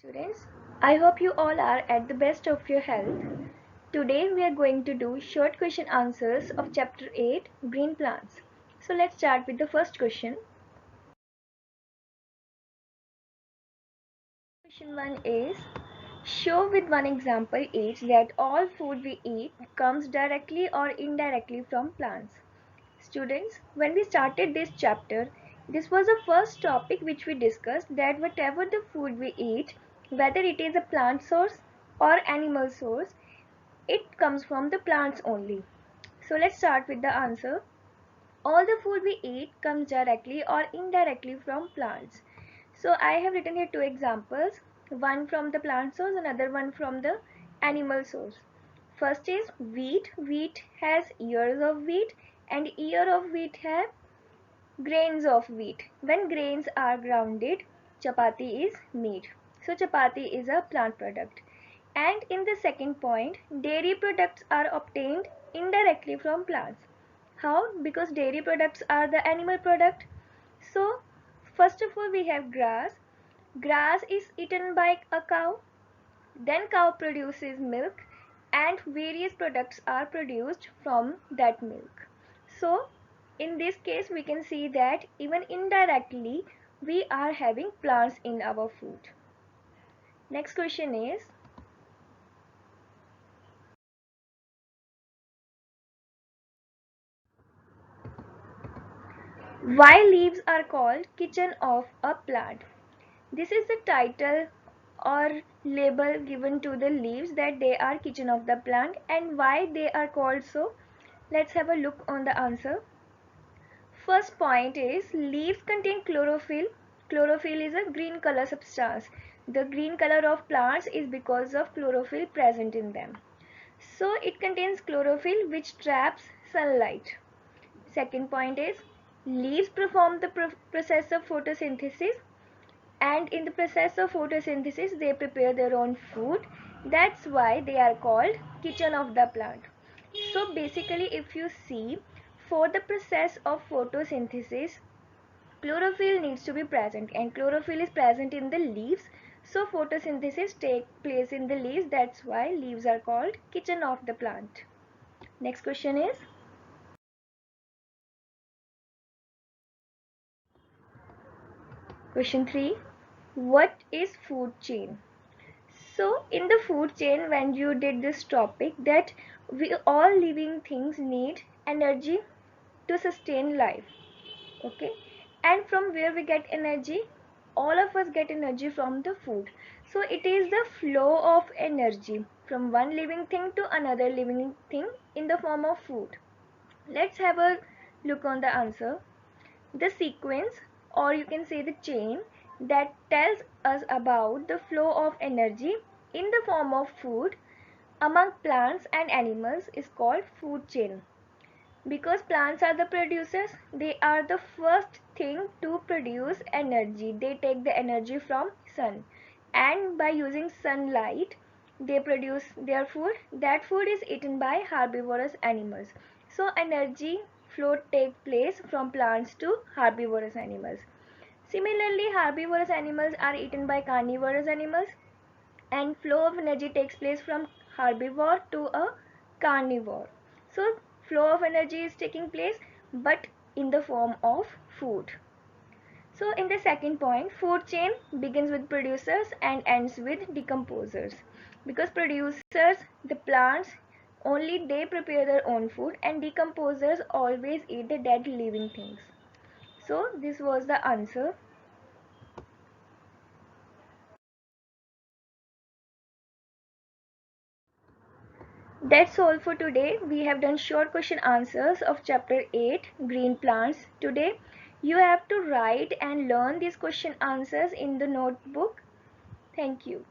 Students, I hope you all are at the best of your health. Today we are going to do short question answers of chapter 8 Green Plants. So let's start with the first question. Question 1 is, show with one example each that all food we eat comes directly or indirectly from plants. Students, when we started this chapter, this was the first topic which we discussed, that whatever the food we eat, whether it is a plant source or animal source, it comes from the plants only. So let's start with the answer. All the food we eat comes directly or indirectly from plants. So I have written here two examples, one from the plant source, another one from the animal source. First is wheat. Wheat has ears of wheat and ear of wheat have grains of wheat. When grains are grounded, chapati is made. So chapati is a plant product. And in the second point, dairy products are obtained indirectly from plants. How? Because dairy products are the animal product. So first of all we have grass. Grass is eaten by a cow. Then cow produces milk and various products are produced from that milk. So in this case we can see that even indirectly we are having plants in our food. Next question is, why leaves are called kitchen of a plant? This is the title or label given to the leaves, that they are kitchen of the plant, and why they are called so. Let's have a look on the answer. First point is, leaves contain chlorophyll. Chlorophyll is a green color substance. The green color of plants is because of chlorophyll present in them. So it contains chlorophyll which traps sunlight. Second point is, leaves perform the process of photosynthesis, and in the process of photosynthesis they prepare their own food. That's why they are called kitchen of the plant. So basically if you see, for the process of photosynthesis, chlorophyll needs to be present, and chlorophyll is present in the leaves. So photosynthesis take place in the leaves. That's why leaves are called kitchen of the plant. Next question is, question 3. What is food chain? So in the food chain, when you did this topic, that we all living things need energy to sustain life. Okay, and from where we get energy? All of us get energy from the food. So it is the flow of energy from one living thing to another living thing in the form of food. Let's have a look on the answer. The sequence, or you can say the chain, that tells us about the flow of energy in the form of food among plants and animals is called food chain. Because plants are the producers, they are the first thing to produce energy. They take the energy from sun, and by using sunlight they produce their food. That food is eaten by herbivorous animals. So energy flow takes place from plants to herbivorous animals. Similarly, herbivorous animals are eaten by carnivorous animals, and flow of energy takes place from herbivore to a carnivore. So flow of energy is taking place, but in the form of food. So in the second point, food chain begins with producers and ends with decomposers. Because producers, the plants, only they prepare their own food, and decomposers always eat the dead living things. So this was the answer. That's all for today. We have done short question answers of chapter 8 Green Plants. Today you have to write and learn these question answers in the notebook. Thank you.